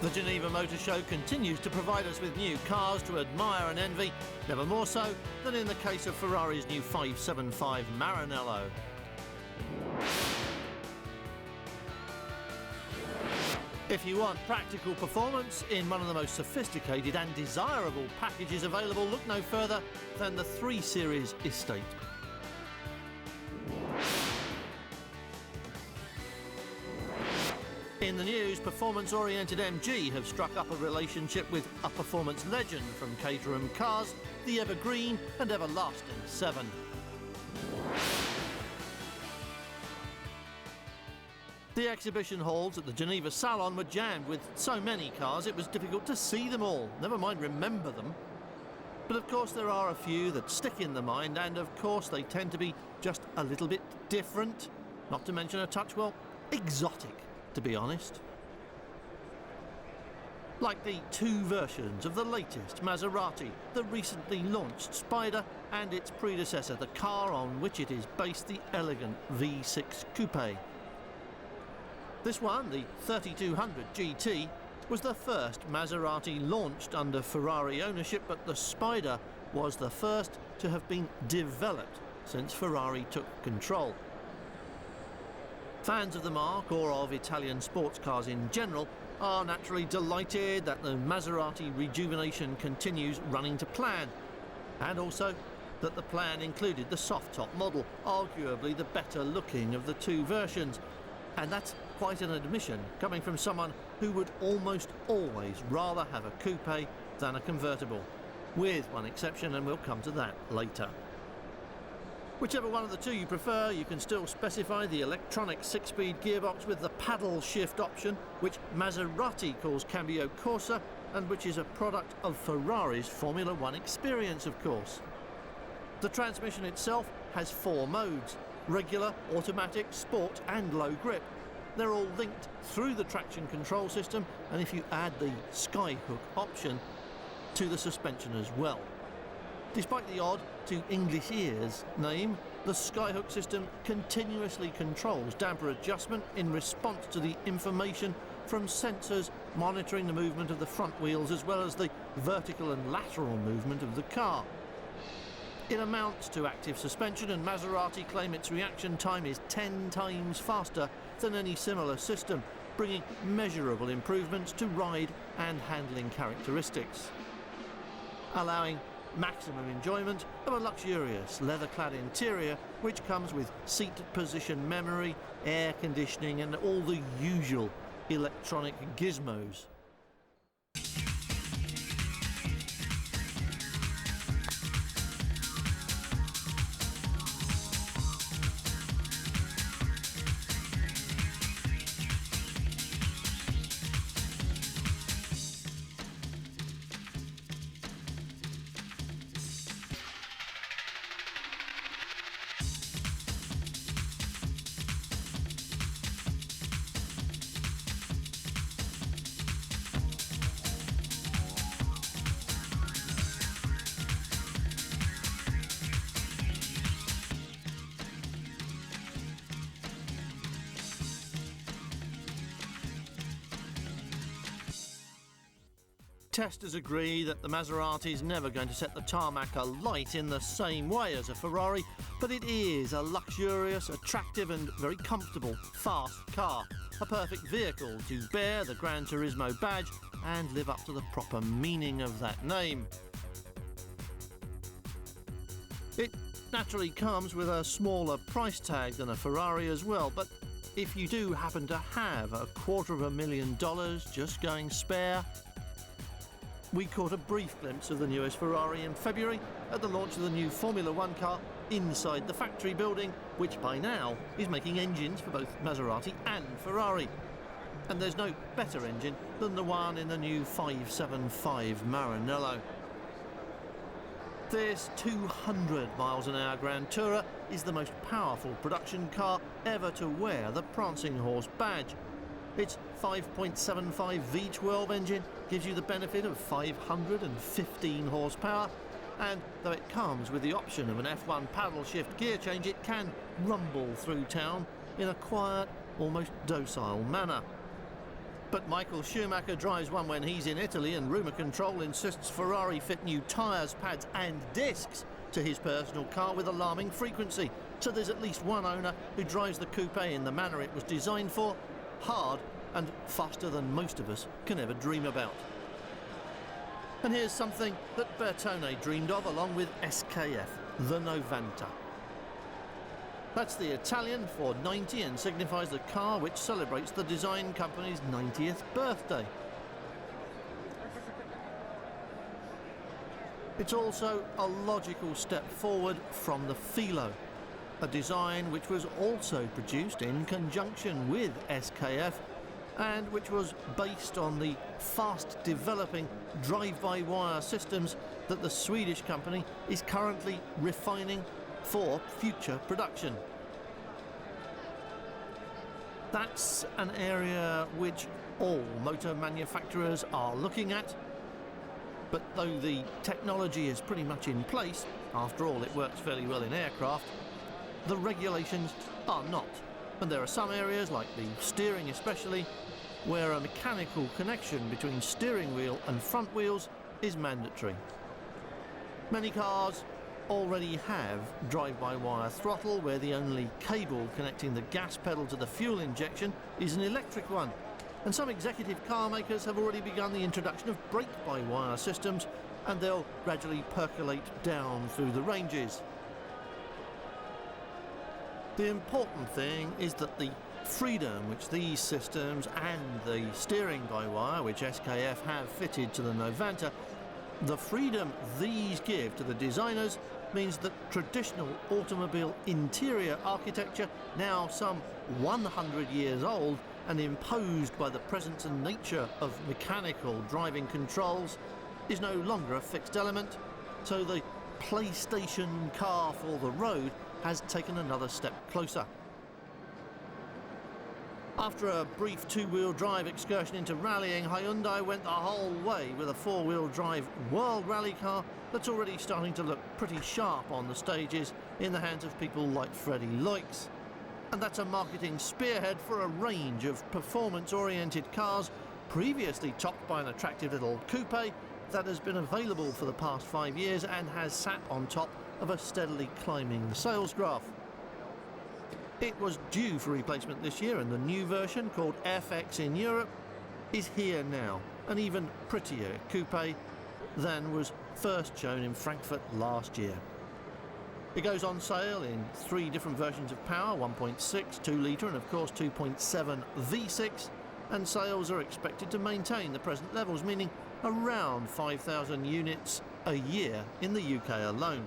The Geneva Motor Show continues to provide us with new cars to admire and envy, never more so than in the case of Ferrari's new 575 Maranello. If you want practical performance in one of the most sophisticated and desirable packages available, look no further than the 3 Series Estate. In the news, performance-oriented MG have struck up a relationship with a performance legend from Caterham Cars, the evergreen and everlasting 7. The exhibition halls at the Geneva Salon were jammed with so many cars it was difficult to see them all, never mind remember them. But of course there are a few that stick in the mind, and of course they tend to be just a little bit different, not to mention a touch, well, exotic, to be honest. Like the 2 versions of the latest Maserati, the recently launched Spider and its predecessor, the car on which it is based, the elegant V6 Coupe. This one, the 3200 GT, was the first Maserati launched under Ferrari ownership, but the Spider was the first to have been developed since Ferrari took control. Fans of the marque, or of Italian sports cars in general, are naturally delighted that the Maserati rejuvenation continues running to plan, and also that the plan included the soft-top model, arguably the better looking of the 2 versions. And that's quite an admission, coming from someone who would almost always rather have a coupe than a convertible, with one exception, and we'll come to that later. Whichever one of the 2 you prefer, you can still specify the electronic 6-speed gearbox with the paddle shift option, which Maserati calls Cambio Corsa, and which is a product of Ferrari's Formula 1 experience, of course. The transmission itself has 4 modes: regular, automatic, sport and low grip. They're all linked through the traction control system, and if you add the Skyhook option, to the suspension as well. Despite the odd, to English ears, name, the Skyhook system continuously controls damper adjustment in response to the information from sensors monitoring the movement of the front wheels as well as the vertical and lateral movement of the car. It amounts to active suspension, and Maserati claim its reaction time is 10 times faster than any similar system, bringing measurable improvements to ride and handling characteristics, allowing maximum enjoyment of a luxurious leather-clad interior which comes with seat position memory, air conditioning and all the usual electronic gizmos. Testers agree that the Maserati is never going to set the tarmac alight in the same way as a Ferrari, but it is a luxurious, attractive and very comfortable, fast car. A perfect vehicle to bear the Gran Turismo badge and live up to the proper meaning of that name. It naturally comes with a smaller price tag than a Ferrari as well, but if you do happen to have $250,000 just going spare, we caught a brief glimpse of the newest Ferrari in February at the launch of the new Formula 1 car inside the factory building, which by now is making engines for both Maserati and Ferrari. And there's no better engine than the one in the new 575 Maranello. This 200 miles an hour Grand Tourer is the most powerful production car ever to wear the Prancing Horse badge. Its 5.75 V12 engine gives you the benefit of 515 horsepower, and though it comes with the option of an F1 paddle shift gear change, it can rumble through town in a quiet, almost docile manner. But Michael Schumacher drives one when he's in Italy, and rumour control insists Ferrari fit new tyres, pads and discs to his personal car with alarming frequency. So there's at least one owner who drives the coupe in the manner it was designed for, hard and faster than most of us can ever dream about. And here's something that Bertone dreamed of along with SKF, the Novanta. That's the Italian for 90 and signifies the car which celebrates the design company's 90th birthday. It's also a logical step forward from the Filo, a design which was also produced in conjunction with SKF and which was based on the fast-developing drive-by-wire systems that the Swedish company is currently refining for future production. That's an area which all motor manufacturers are looking at, but though the technology is pretty much in place, after all it works fairly well in aircraft, the regulations are not. And there are some areas, like the steering especially, where a mechanical connection between steering wheel and front wheels is mandatory. Many cars already have drive-by-wire throttle, where the only cable connecting the gas pedal to the fuel injection is an electric one. And some executive car makers have already begun the introduction of brake-by-wire systems, and they'll gradually percolate down through the ranges. The important thing is that the freedom which these systems and the steering-by-wire which SKF have fitted to the Novanta, the freedom these give to the designers means that traditional automobile interior architecture, now some 100 years old and imposed by the presence and nature of mechanical driving controls, is no longer a fixed element. So the PlayStation car for the road has taken another step closer. After a brief two-wheel drive excursion into rallying, Hyundai went the whole way with a four-wheel drive World Rally car that's already starting to look pretty sharp on the stages in the hands of people like Freddie Loix. And that's a marketing spearhead for a range of performance-oriented cars, previously topped by an attractive little coupe that has been available for the past 5 years and has sat on top of a steadily climbing sales graph. It was due for replacement this year, and the new version, called FX in Europe, is here now, an even prettier coupe than was first shown in Frankfurt last year. It goes on sale in 3 different versions of power, 1.6, 2 litre and of course 2.7 V6, and sales are expected to maintain the present levels, meaning around 5,000 units a year in the UK alone.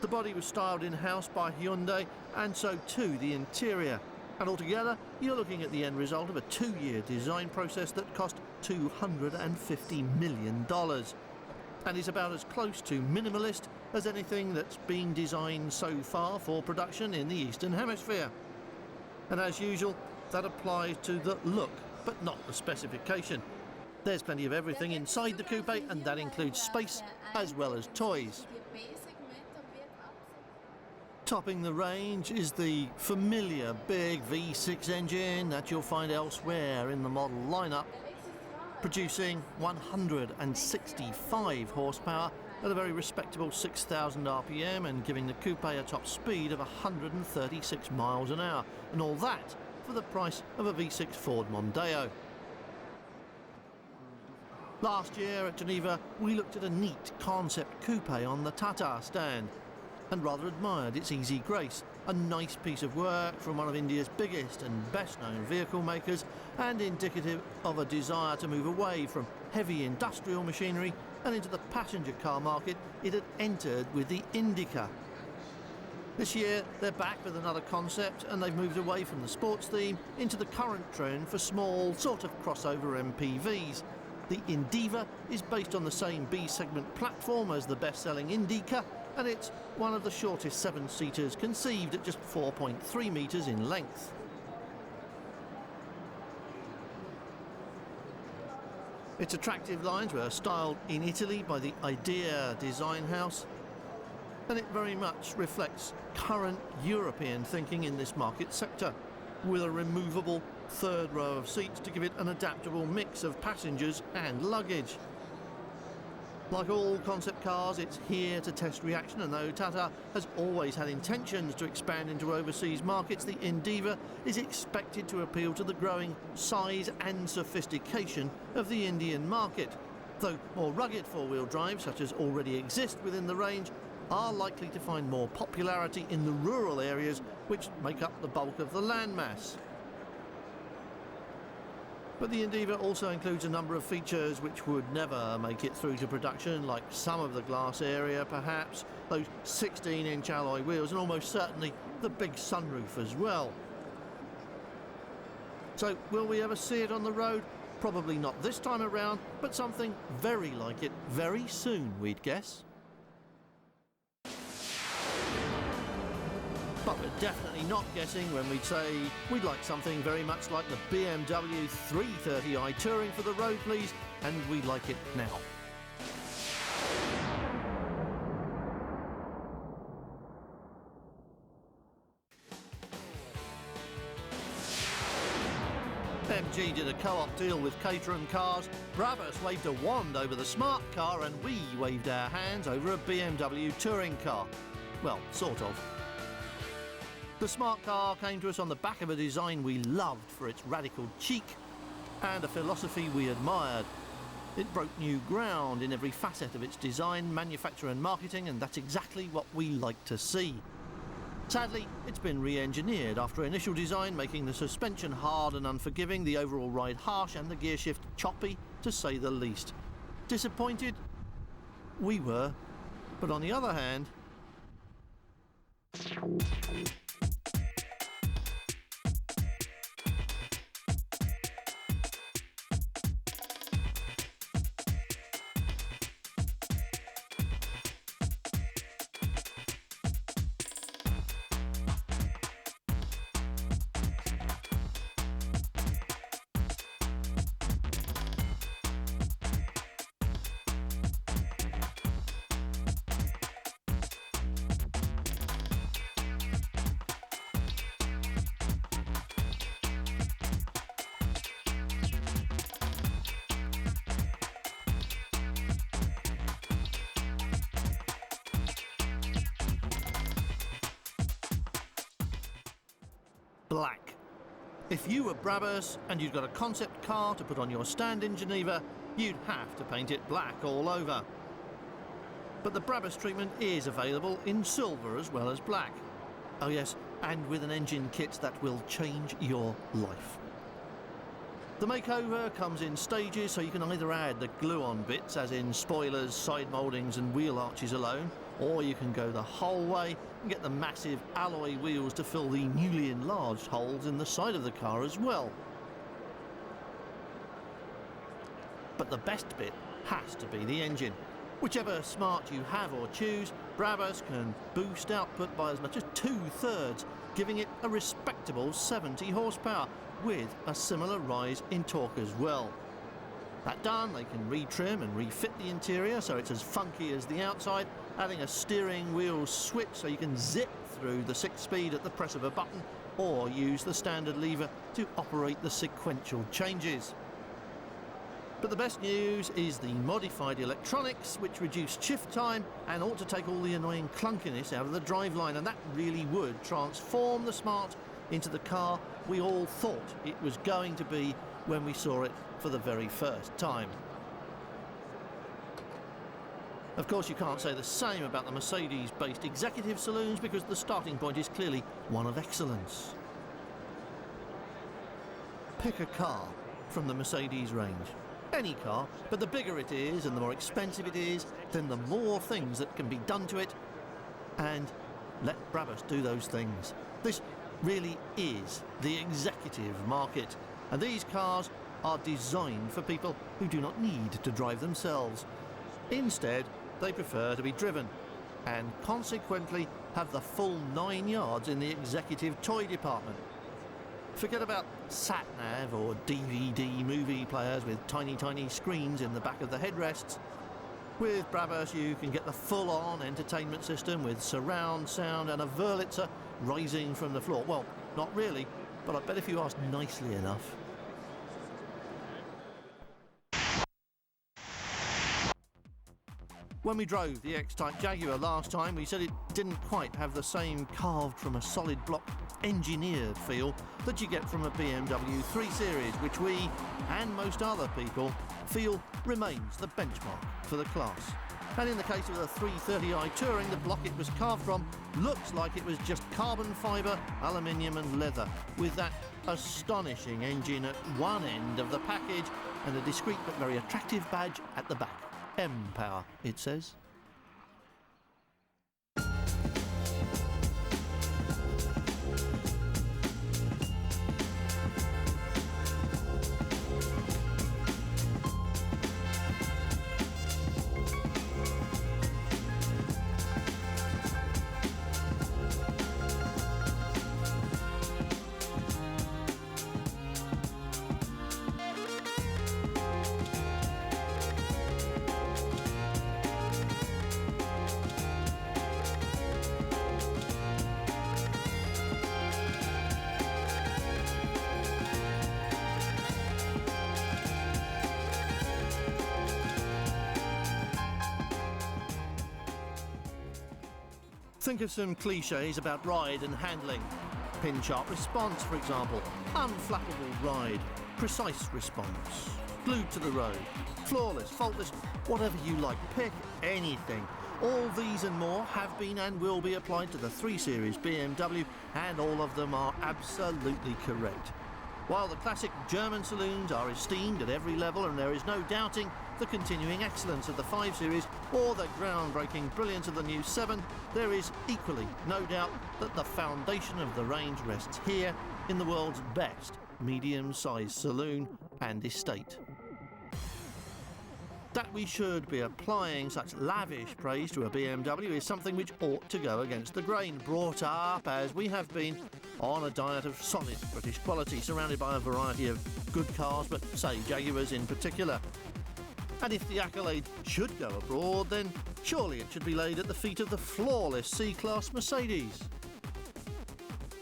The body was styled in-house by Hyundai, and so too the interior. And altogether, you're looking at the end result of a 2-year design process that cost $250 million. And is about as close to minimalist as anything that's been designed so far for production in the Eastern Hemisphere. And as usual, that applies to the look, but not the specification. There's plenty of everything inside the coupe, and that includes space as well as toys. Topping the range is the familiar big V6 engine that you'll find elsewhere in the model lineup, producing 165 horsepower at a very respectable 6,000 RPM and giving the coupe a top speed of 136 miles an hour, and all that for the price of a V6 Ford Mondeo. Last year at Geneva, we looked at a neat concept coupe on the Tata stand and rather admired its easy grace, a nice piece of work from one of India's biggest and best-known vehicle makers, and indicative of a desire to move away from heavy industrial machinery and into the passenger car market it had entered with the Indica. This year they're back with another concept, and they've moved away from the sports theme into the current trend for small, sort of crossover MPVs. The Indiva is based on the same B-segment platform as the best-selling Indica, and it's one of the shortest 7-seaters conceived at just 4.3 metres in length. Its attractive lines were styled in Italy by the Idea design house, and it very much reflects current European thinking in this market sector, with a removable third row of seats to give it an adaptable mix of passengers and luggage. Like all concept cars, it's here to test reaction, and though Tata has always had intentions to expand into overseas markets, the Indiva is expected to appeal to the growing size and sophistication of the Indian market, though more rugged four-wheel drives, such as already exist within the range, are likely to find more popularity in the rural areas which make up the bulk of the landmass. But the Indiva also includes a number of features which would never make it through to production, like some of the glass area perhaps, those 16-inch alloy wheels, and almost certainly the big sunroof as well. So will we ever see it on the road? Probably not this time around, but something very like it very soon, we'd guess. But we're definitely not guessing when we'd say we'd like something very much like the BMW 330i Touring for the road, please, and we'd like it now. MG did a co-op deal with Caterham Cars, Brabus waved a wand over the smart car, and we waved our hands over a BMW touring car. Well, sort of. The smart car came to us on the back of a design we loved for its radical cheek and a philosophy we admired. It broke new ground in every facet of its design, manufacture and marketing, and that's exactly what we like to see. Sadly, it's been re-engineered after initial design, making the suspension hard and unforgiving, the overall ride harsh and the gearshift choppy, to say the least. Disappointed? We were. But on the other hand... black. If you were Brabus and you'd got a concept car to put on your stand in Geneva, you'd have to paint it black all over. But the Brabus treatment is available in silver as well as black. Oh yes, and with an engine kit that will change your life. The makeover comes in stages, so you can either add the glue-on bits, as in spoilers, side mouldings and wheel arches alone, or you can go the whole way and get the massive alloy wheels to fill the newly enlarged holes in the side of the car as well. But the best bit has to be the engine. Whichever smart you have or choose, Brabus can boost output by as much as 2/3, giving it a respectable 70 horsepower, with a similar rise in torque as well. That done, they can retrim and refit the interior so it's as funky as the outside, adding a steering wheel switch so you can zip through the 6-speed at the press of a button, or use the standard lever to operate the sequential changes. But the best news is the modified electronics, which reduce shift time and ought to take all the annoying clunkiness out of the driveline, and that really would transform the Smart into the car we all thought it was going to be when we saw it for the very first time. Of course, you can't say the same about the Mercedes-based executive saloons, because the starting point is clearly one of excellence. Pick a car from the Mercedes range. Any car, but the bigger it is and the more expensive it is, then the more things that can be done to it, and let Brabus do those things. This really is the executive market, and these cars are designed for people who do not need to drive themselves. Instead, they prefer to be driven, and consequently have the full 9 yards in the executive toy department. Forget about sat-nav or DVD movie players with tiny screens in the back of the headrests. With Brabus you can get the full-on entertainment system with surround sound and a Wurlitzer rising from the floor. Well, not really, but I bet if you ask nicely enough. When we drove the X-Type Jaguar last time, we said it didn't quite have the same carved from a solid block engineered feel that you get from a BMW 3 Series, which we, and most other people, feel remains the benchmark for the class. And in the case of the 330i Touring, the block it was carved from looks like it was just carbon fibre, aluminium and leather, with that astonishing engine at one end of the package and a discreet but very attractive badge at the back. M-Power, it says. Think of some cliches about ride and handling. Pin-sharp response, for example. Unflappable ride. Precise response. Glued to the road. Flawless, faultless, whatever you like. Pick anything. All these and more have been and will be applied to the 3 Series BMW, and all of them are absolutely correct. While the classic German saloons are esteemed at every level, and there is no doubting the continuing excellence of the 5 Series or the groundbreaking brilliance of the new 7, there is equally no doubt that the foundation of the range rests here in the world's best medium-sized saloon and estate. That we should be applying such lavish praise to a BMW is something which ought to go against the grain, brought up, as we have been, on a diet of solid British quality, surrounded by a variety of good cars, but say Jaguars in particular. And if the accolade should go abroad, then surely it should be laid at the feet of the flawless C-Class Mercedes.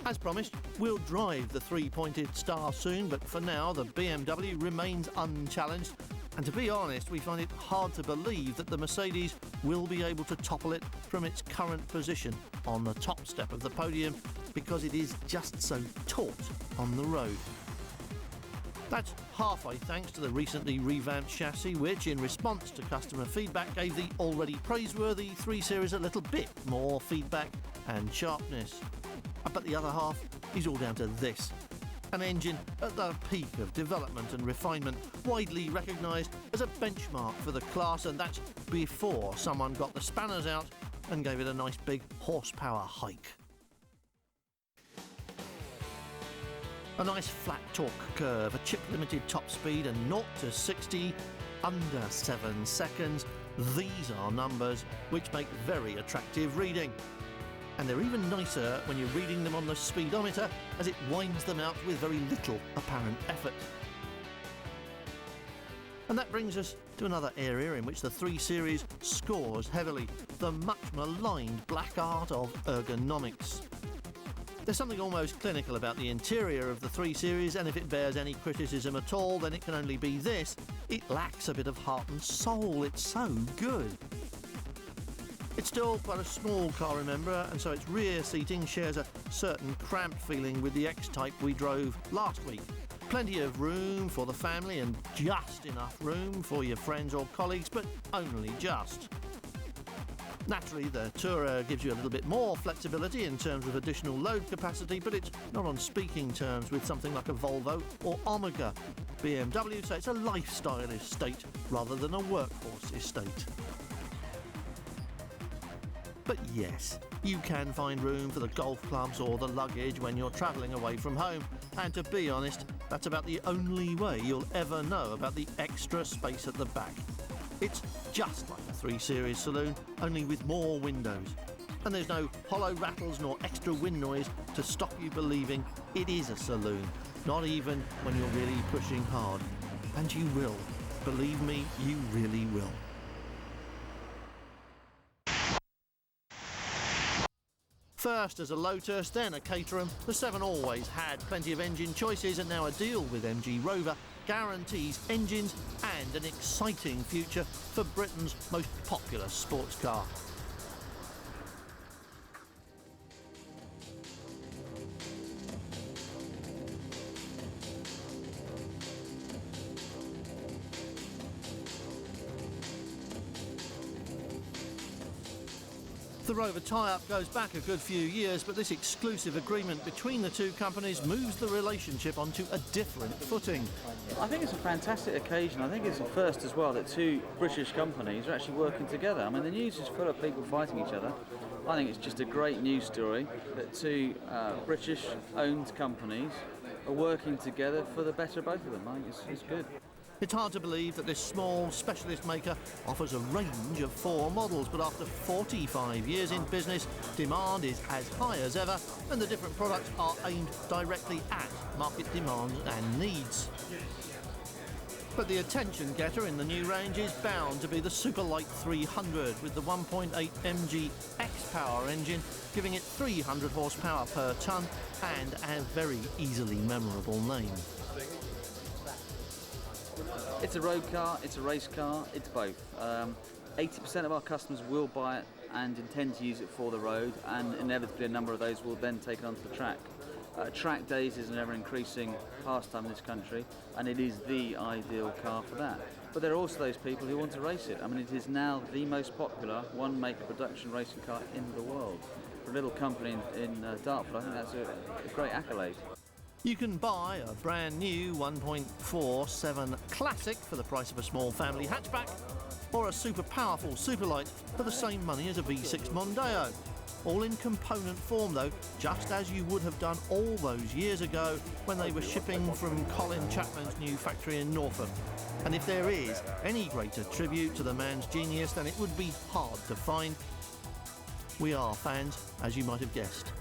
As promised, we'll drive the 3-pointed star soon, but for now the BMW remains unchallenged. And to be honest, we find it hard to believe that the Mercedes will be able to topple it from its current position on the top step of the podium, because it is just so taut on the road. That's halfway thanks to the recently revamped chassis, which, in response to customer feedback, gave the already praiseworthy 3 Series a little bit more feedback and sharpness. But the other half is all down to this. An engine at the peak of development and refinement, widely recognised as a benchmark for the class, and that's before someone got the spanners out and gave it a nice big horsepower hike. A nice flat torque curve, a chip-limited top speed, and 0 to 60 under 7 seconds. These are numbers which make very attractive reading. And they're even nicer when you're reading them on the speedometer, as it winds them out with very little apparent effort. And that brings us to another area in which the 3 Series scores heavily, the much maligned black art of ergonomics. There's something almost clinical about the interior of the 3 Series, and if it bears any criticism at all, then it can only be this: it lacks a bit of heart and soul. It's so good. It's still quite a small car, remember, and so its rear seating shares a certain cramped feeling with the X-Type we drove last week. Plenty of room for the family and just enough room for your friends or colleagues, but only just. Naturally, the Tourer gives you a little bit more flexibility in terms of additional load capacity, but it's not on speaking terms with something like a Volvo or Omega. BMW say it's a lifestyle estate rather than a workhorse estate. But yes, you can find room for the golf clubs or the luggage when you're travelling away from home, and to be honest, that's about the only way you'll ever know about the extra space at the back. It's just like a 3 Series saloon, only with more windows. And there's no hollow rattles nor extra wind noise to stop you believing it is a saloon, not even when you're really pushing hard. And you will. Believe me, you really will. First as a Lotus, then a Caterham, the 7 always had plenty of engine choices, and now a deal with MG Rover guarantees engines and an exciting future for Britain's most popular sports car. The Rover tie-up goes back a good few years, but this exclusive agreement between the two companies moves the relationship onto a different footing. I think it's a fantastic occasion. I think it's a first as well that two British companies are actually working together. I mean, the news is full of people fighting each other. I think it's just a great news story that two British-owned companies are working together for the better of both of them. I think it's good. It's hard to believe that this small specialist maker offers a range of 4 models, but after 45 years in business, demand is as high as ever, and the different products are aimed directly at market demands and needs. But the attention getter in the new range is bound to be the Superlight 300 with the 1.8 MG X-Power engine, giving it 300 horsepower per tonne and a very easily memorable name. It's a road car, it's a race car, it's both. 80% of our customers will buy it and intend to use it for the road, and inevitably a number of those will then take it onto the track. Track days is an ever-increasing pastime in this country, and it is the ideal car for that. But there are also those people who want to race it. I mean, it is now the most popular one-make production racing car in the world. For a little company in Dartford, I think that's a great accolade. You can buy a brand new 1.47 Classic for the price of a small family hatchback, or a super powerful Superlight for the same money as a V6 Mondeo. All in component form though, just as you would have done all those years ago when they were shipping from Colin Chapman's new factory in Norfolk. And if there is any greater tribute to the man's genius, then it would be hard to find. We are fans, as you might have guessed.